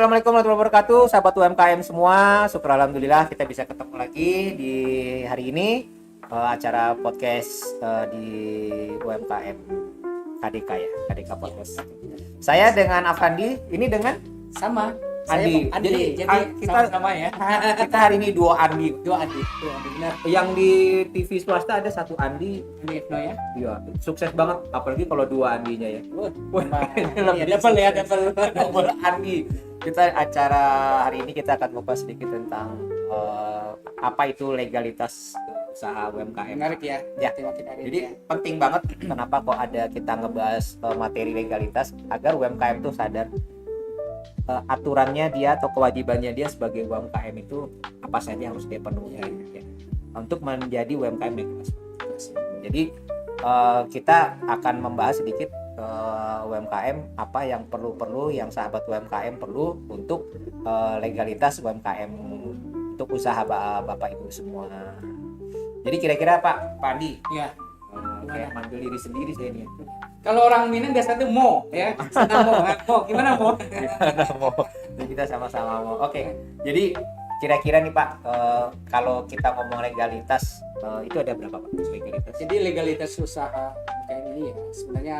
Assalamualaikum warahmatullahi wabarakatuh, sahabat UMKM semua. Syukur alhamdulillah kita bisa ketemu lagi di hari ini acara podcast di UMKM KDK ya, KDK Podcast. Saya dengan Afandi, ini dengan sama Andi. Jadi kita sama ya. kita hari ini dua Andi. Dua Andi benar. Yang di TV swasta ada satu Andi. Andi Ibnu ya. Iya, sukses banget. Apalagi kalau dua Andinya ya. Double Andi. Kita acara hari ini kita akan membahas sedikit tentang apa itu legalitas usaha UMKM. Menarik ya. Ya. Jadi penting banget kenapa kok ada kita ngebahas materi legalitas agar UMKM tuh sadar aturannya dia atau kewajibannya dia sebagai UMKM itu apa saja yang harus dia penuhi ya, untuk menjadi UMKM legalitas. Jadi kita akan membahas sedikit UMKM apa yang perlu yang sahabat UMKM perlu untuk legalitas UMKM untuk usaha Bapak Ibu semua. Jadi kira-kira Pak Andi ya kayak manggil diri sendiri saya ini. Kalau orang Minang biasa tuh mo ya, senang mo. Gimana mo? Jadi kita sama-sama mau. Oke. Jadi kira-kira nih Pak, kalau kita ngomong legalitas itu ada berapa Pak legalitas? Jadi legalitas usaha kayak ini ya sebenarnya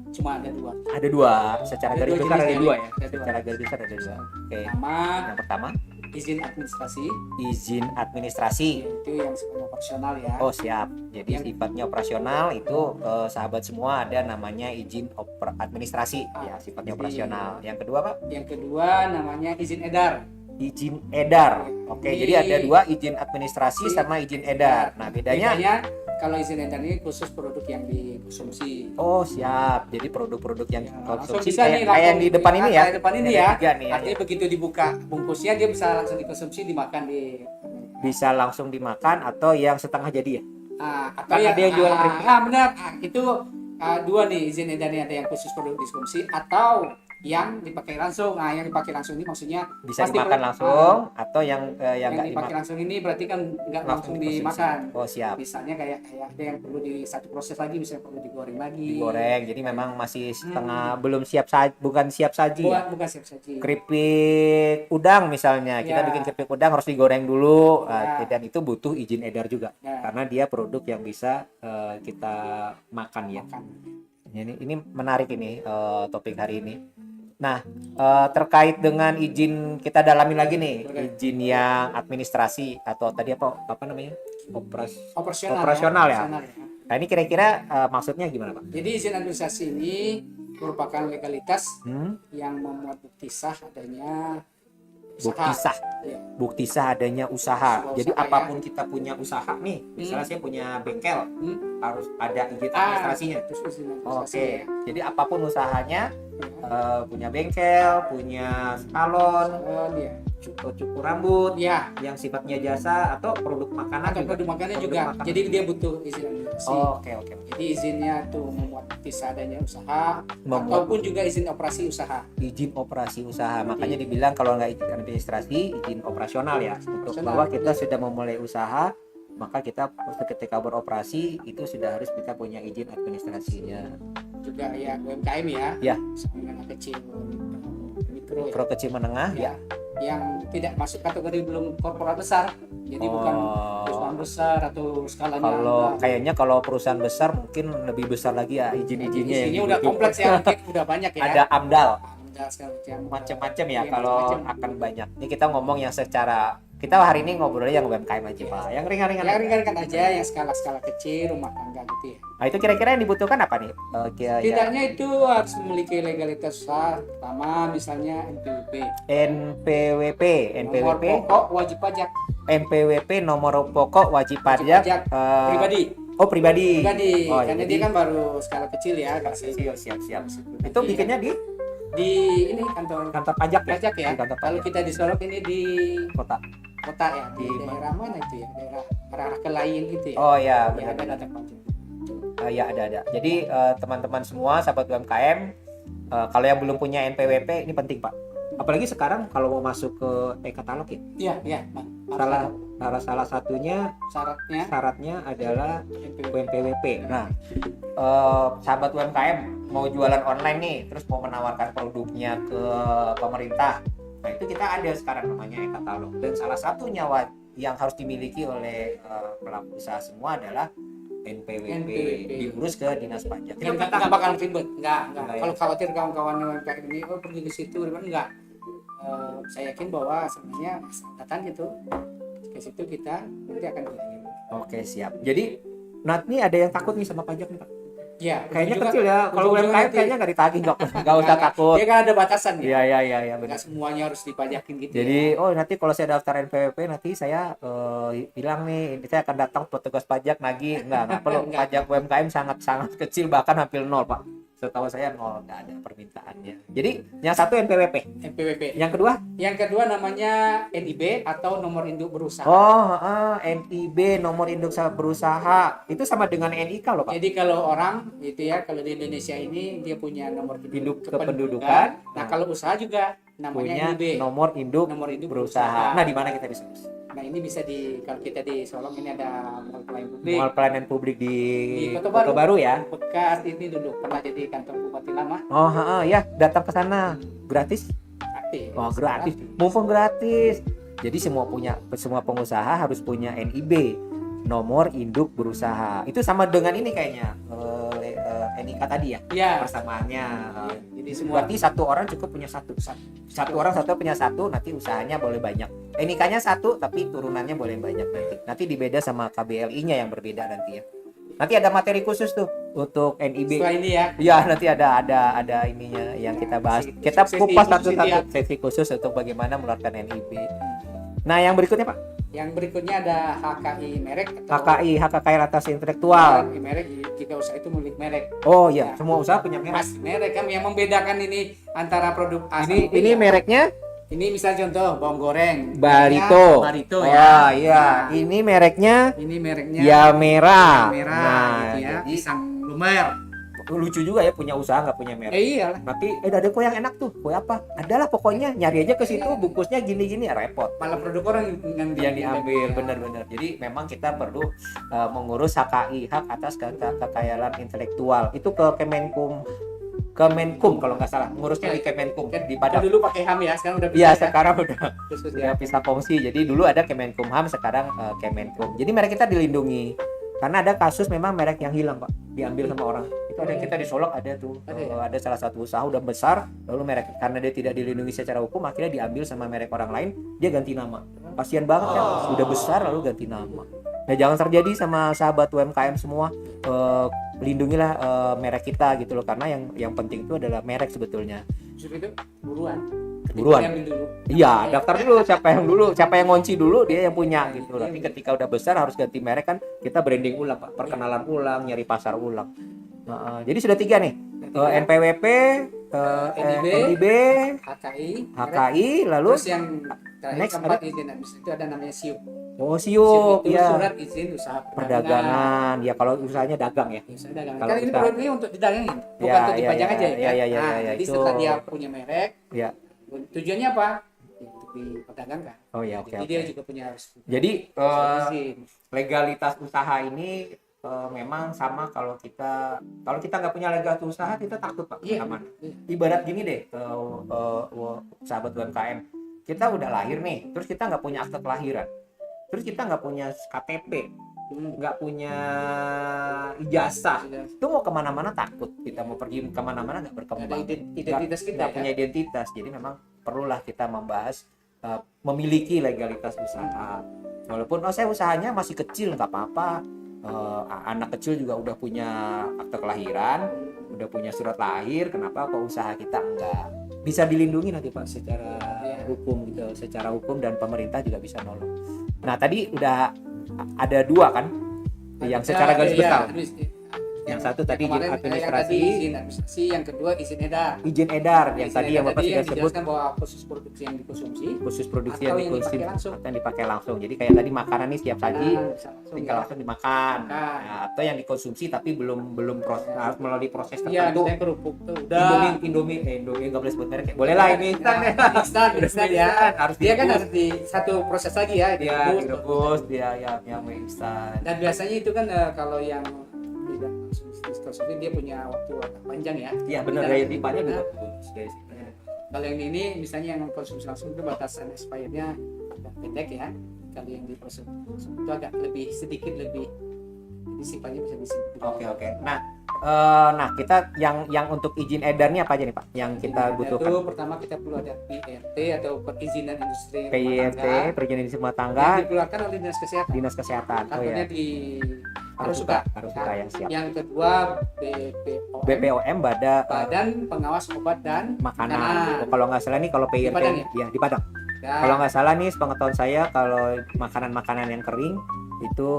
cuma ada dua. Ada dua. Secara garis besar ada dua ya. Ada dua. Secara garis besar ada dua. Oke. Yang pertama izin administrasi. Izin administrasi. Itu yang sifatnya operasional ya. Oh siap. Jadi sifatnya operasional itu sahabat semua ada namanya izin administrasi ya sifatnya operasional. Yang kedua Pak? Yang kedua namanya izin edar. Izin edar. Oke, jadi ada dua izin administrasi sama izin edar. Nah bedanya kalau izin edar ini khusus produk yang dikonsumsi. Oh siap. Jadi produk-produk yang konsumsi kayak yang di depan ini ya. Di depan ini ya. Nih, artinya begitu dibuka bungkusnya dia bisa langsung dikonsumsi, dimakan di. Bisa langsung dimakan atau yang setengah jadi ya. Atau yang dia jual benar. Itu dua nih izin edarnya, ada yang khusus produk dikonsumsi atau yang dipakai langsung. Yang dipakai langsung ini maksudnya bisa dimakan langsung atau yang nggak dipakai langsung ini berarti kan nggak langsung dimakan. Oh siap. Misalnya kayak ada yang perlu di satu proses lagi, misalnya perlu digoreng lagi. Digoreng, jadi memang masih setengah belum siap saji, bukan siap saji. Bukan siap saji. Keripik udang misalnya, kita bikin keripik udang harus digoreng dulu, dan itu butuh izin edar juga, karena dia produk yang bisa kita makan ya. Ini menarik ini topik hari ini. Nah, terkait dengan izin kita dalami lagi nih, izin yang administrasi atau tadi apa namanya? Operasional ya. Nah, ini kira-kira maksudnya gimana, Pak? Jadi izin administrasi ini merupakan legalitas yang memuat bukti sah adanya bukti sah adanya usaha. Jadi apapun kita punya usaha nih, misalnya saya punya bengkel, harus ada izin administrasinya. Oke. Jadi apapun usahanya, punya bengkel, punya salon, cukur rambut, yang sifatnya jasa atau produk makanan atau produk makanannya juga. Jadi dia butuh izin administrasi. Oke. Jadi izinnya tuh memuat bukti sah adanya usaha ataupun juga izin operasi usaha. Izin operasi usaha. Makanya dibilang kalau nggak izin administrasi, izin operasional ya. Untuk bahwa kita sudah memulai usaha, maka kita ketika beroperasi itu sudah harus kita punya izin administrasinya. Juga ya UMKM ya. Menengah kecil, mikro kecil menengah ya. Yang tidak masuk kategori belum korporat besar. Jadi bukan perusahaan besar atau skalanya. Kalau perusahaan besar mungkin lebih besar lagi ya izin-izinnya. Izinnya udah kompleks ya, mungkin udah banyak ya. Ada AMDAL. Macam-macam ya kalau akan banyak. Ini kita ngomong yang secara kita hari ini ngobrolnya yang UMKM aja Pak. Yang ringan-ringan. Yang ringan aja, yang skala-skala kecil, rumah tangga gitu ya. Nah itu kira-kira yang dibutuhkan apa nih? Setidaknya itu harus memiliki legalitas usaha. Pertama misalnya NPWP. Nomor pokok wajib pajak. NPWP nomor pokok wajib pajak pribadi. Pribadi. Karena dia kan baru skala kecil ya. Siap. Itu bikinnya di ini kantor pajak ya. Kalau kita di Solok ini di kota ya, di daerah mana itu ya, daerah arah ke lain gitu ya. Oh ya, benar. Ada pajak. Ya ada. Jadi teman-teman semua sahabat UMKM, kalau yang belum punya NPWP ini penting Pak. Apalagi sekarang kalau mau masuk ke e-katalog ya. Iya. Salah satunya syaratnya adalah NPWP. Nah, sahabat UMKM mau jualan online nih, terus mau menawarkan produknya ke pemerintah, Nah itu kita ada sekarang namanya e-katalog, dan salah satu nyawa yang harus dimiliki oleh pelaku usaha semua adalah NPWP, diurus ke dinas pajak. Kita nggak bakal ribet, nggak. Enggak ya. Kalau khawatir kawan-kawan UMKM ini, oh pergi ke situ, ribet enggak. Saya yakin bahwa sebenarnya datang gitu ke situ kita nanti akan dilayani. Oke siap. Jadi nanti ada yang takut nih sama pajak nih Pak? Ya, Kayaknya juga- kecil ya. Kalau ujung-ujungnya UMKM nanti- kayaknya nggak ditagih, nggak usah takut. Dia kan ada batasan ya. Iya benar. Nggak semuanya harus dipajakin gitu. Jadi ya. oh nanti kalau saya daftar NPWP nanti saya bilang nih saya akan datang petugas pajak nagih. Nggak perlu. Nggak. Pajak UMKM sangat kecil, bahkan hampir nol Pak. Setahu saya nol, nggak ada permintaannya. Jadi yang satu NPWP, NPWP. yang kedua Yang kedua namanya NIB atau nomor induk berusaha. NIB, nomor induk berusaha, itu sama dengan NIK loh Pak. Jadi kalau orang gitu ya, kalau di Indonesia ini dia punya nomor Induk kependudukan. kependudukan. Nah, kalau usaha juga namanya Punya NIB. nomor induk Nomor induk berusaha. berusaha. Nah di mana kita bisa? Nah, ini bisa kalau kita di Solong ini ada mall pelayanan publik. Mall pelayanan publik di Kota Kota Baru ya. Bekas ini dulu pernah jadi kantor bupati lama. Ya datang ke sana gratis. Aktif. Oh gratis, mumpung gratis. Jadi semua pengusaha harus punya NIB, nomor induk berusaha. Itu sama dengan ini kayaknya NIK tadi ya. Iya. Persamaannya. Jadi semua Berarti satu orang cukup punya satu orang punya satu, nanti usahanya boleh banyak. NIK-nya satu tapi turunannya boleh banyak nanti. Nanti dibeda sama KBLI-nya yang berbeda nanti ya. Nanti ada materi khusus tuh untuk NIB. setelah ini ya. Ya nanti ada ininya yang kita bahas. Kita Sesi kupas khusus satu-satu ya. sesi khusus untuk bagaimana mengeluarkan NIB. Nah yang berikutnya Pak, Yang berikutnya ada HKI merek atau HKI, hak kekayaan atas intelektual. HKI merek jika usaha itu milik merek. Oh iya, semua usaha punya merek. Mas merek kan yang membedakan ini antara produk A sama B. Ini mereknya Ini misalnya contoh bawang goreng. Barito. Barito Oh ya. iya, Nah, ini mereknya ini mereknya ya merah. merah Nah, gitu ya. jadi Pisang lumer. lucu juga ya punya usaha nggak punya merek. Iyalah. Nanti ada kue yang enak tuh, kue apa? Adalah pokoknya nyari aja ke situ, bungkusnya gini-gini repot. Malah produk orang Yang diambil benar-benar. Jadi memang kita perlu mengurus HKI, hak atas kekayaan intelektual. Itu ke Kemenkum kalau nggak salah, ngurusnya di Kemenkum di Padang. Dulu pakai HAM ya, sekarang udah Iya, ya. sekarang udah Khusus udah ya. pisah fungsi. Jadi dulu ada Kemenkumham, sekarang Kemenkum. Jadi merek kita dilindungi. Karena ada kasus memang merek yang hilang, Pak, diambil sama orang. Itu ada kita di Solok ada tuh. Ada ya? Ada salah satu usaha udah besar, lalu merek karena dia tidak dilindungi secara hukum akhirnya diambil sama merek orang lain, dia ganti nama. Kasian banget kan, sudah besar lalu ganti nama. Nah, jangan terjadi sama sahabat UMKM semua. Lindungilah merek kita gitu loh, karena yang penting itu adalah merek sebetulnya. Justru itu buruan. Buruan. Diambil dulu. Iya, daftar dulu siapa yang ngunci dulu dia yang punya gitu. Tapi ketika udah besar harus ganti merek kan, kita branding ulang Pak, perkenalan ulang, nyari pasar ulang. Jadi sudah 3 nih. NPWP, NIB, HKI, HKI, lalu terus yang terakhir next keempat izin habis itu ada namanya SIUP. SIUP itu ya. surat izin usaha Perdagangan. Ya kalau usahanya dagang ya. Usaha dagangan. Kalau Kan ini usaha- produknya untuk didagangin, bukan Ya, untuk ya, dipajang ya, aja ya. ya, kan? ya, ya, Nah, ya, jadi itu- setelah dia punya merek, Ya. tujuannya apa? Untuk diperdagangkan. Oh ya, oke Jadi oke. dia juga punya harus Jadi izin. legalitas usaha ini memang sama kalau kita nggak punya legalitas usaha kita takut Pak Iya. aman. Ibarat gini deh, sahabat UMKM, kita udah lahir nih, terus kita nggak punya akte kelahiran, terus kita nggak punya KTP, nggak punya ijazah, itu mau kemana-mana takut, kita mau pergi kemana-mana nggak Ada berkembang, identitas kita nggak ya. punya identitas. Jadi memang perlulah kita membahas memiliki legalitas usaha. Walaupun saya usahanya masih kecil nggak apa-apa, anak kecil juga udah punya akte kelahiran, udah punya surat lahir, kenapa kok usaha kita enggak? Bisa dilindungi nanti Pak secara hukum gitu, secara hukum, dan pemerintah juga bisa nolong. Nah tadi udah ada 2 kan, yang secara garis besar. Yang satu tadi kemarin, administrasi, izin administrasi, yang kedua izin edar. izin edar, yang Izin tadi edar yang Bapak sudah sebut, dijelaskan bahwa khusus produksi yang dikonsumsi khusus produksi atau yang yang dipakai dikonsumsi langsung. atau yang dipakai langsung. Jadi kayak tadi makanan nih siap saji, bisa langsung tinggal ya. langsung dimakan. Makan. Nah, atau yang dikonsumsi tapi belum proses, harus melalui proses Iya, tertentu. misalnya kerupuk tuh udah Indomie nggak boleh sebut merek ya. Boleh lah ini instan ya. instan ya. Harus Dia kan direbus. harus di satu proses lagi ya, Dia direbus. direbus, dia yang instan. Dan biasanya itu kan kalau yang tidak konsumsi dia punya waktu agak panjang ya. Iya benar, Tidak daya langsung tipanya juga digunakan. bagus, guys. Kalau yang ini misalnya yang konsumsi langsung itu batasan expirednya agak pendek ya. Kalau yang dikonsumsi itu agak lebih sedikit lebih sifatnya bisa disimpan. Oke. Nah kita yang untuk izin edarnya apa aja nih Pak? Yang kita butuhkan. Itu pertama kita perlu ada PRT atau perizinan industri rumah PIRT, tangga, perizinan industri rumah yang tangga, dikeluarkan oleh dinas kesehatan. dinas kesehatan. Oh Kantornya ya. di Karasuka Karasuka. yang siap. Yang kedua BPOM, BPOM Badan Pengawas Obat dan makanan. Oh, kalau nggak salah nih kalau PIRT Padang ya? di Padang. Dan Kalau nggak salah nih pengetahuan saya kalau makanan-makanan yang kering itu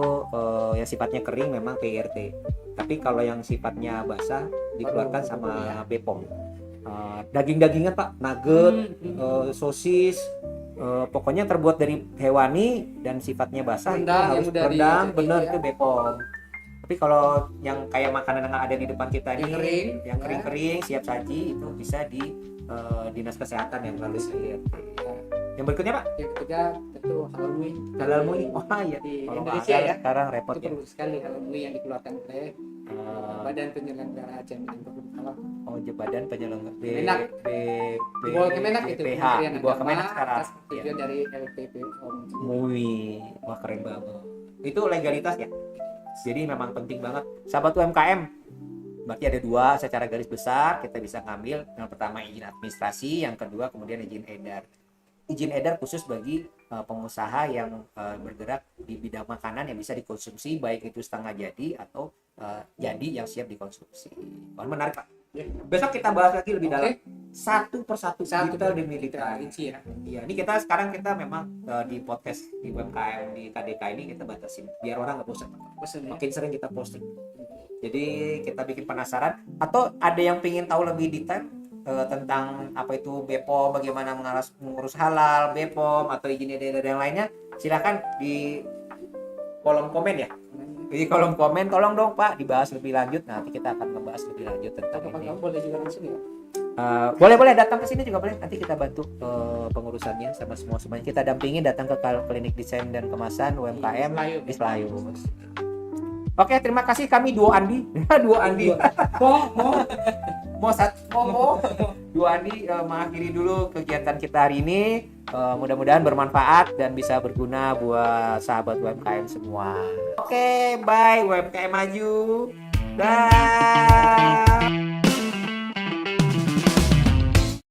yang sifatnya kering memang PIRT. Tapi kalau yang sifatnya basah dikeluarkan sama BPOM. Daging-dagingan Pak, nugget, sosis, pokoknya terbuat dari hewani dan sifatnya basah itu Rendang, harus yang udah rendang, di- bener ya. itu BPOM. Tapi kalau yang kayak makanan yang ada di depan kita Yang ini, kering, yang ya. kering-kering siap saji itu bisa di dinas kesehatan yang melalui PIRT. Yang berikutnya Pak, yang ketiga tentu halal MUI. halal MUI. Oh iya, Di kalau nggak Indonesia ada ya. sekarang repot Itu ya. perlu sekali halal MUI yang dikeluarkan oleh Badan Penyelenggara Jaminan Produk Halal. Oh, Badan Penyelenggara Kemenak. Di bawah Kemenak itu BPH, Kementerian di bawah Agama Kemenak sekarang. atas tujuan dari LPPOM. MUI. Wah, keren banget. Itu legalitas ya. Jadi memang penting banget. Sahabat UMKM, berarti ada dua secara garis besar kita bisa ngambil. Yang pertama izin administrasi, yang kedua kemudian izin edar. Izin edar khusus bagi pengusaha yang bergerak di bidang makanan yang bisa dikonsumsi, baik itu setengah jadi atau jadi yang siap dikonsumsi. Wah, menarik Pak. Besok kita bahas lagi lebih dalam satu persatu detail demi detail. rinci ya. Iya, ini kita sekarang memang di podcast di UMKM di KDK ini kita batasin biar orang nggak bosan. Bosan ya. Makin sering kita posting. Jadi kita bikin penasaran atau ada yang pengen tahu lebih detail tentang apa itu BPOM, bagaimana mengurus halal, BPOM atau izin edar dan yang lainnya, silakan di kolom komen ya. Di kolom komen tolong dong Pak dibahas lebih lanjut. Nanti kita akan ngebahas lebih lanjut tentang Kapan ini. kamu boleh juga langsung ya. Boleh datang ke sini juga boleh. Nanti kita bantu pengurusannya sama semuanya. Kita dampingin datang ke klinik desain dan kemasan UMKM di Selayu. Oke, terima kasih kami Duo Andi. Duo Andi. Duo Andi mengakhiri dulu kegiatan kita hari ini. Mudah-mudahan bermanfaat dan bisa berguna buat sahabat UMKM semua. Oke, bye UMKM maju. Dah.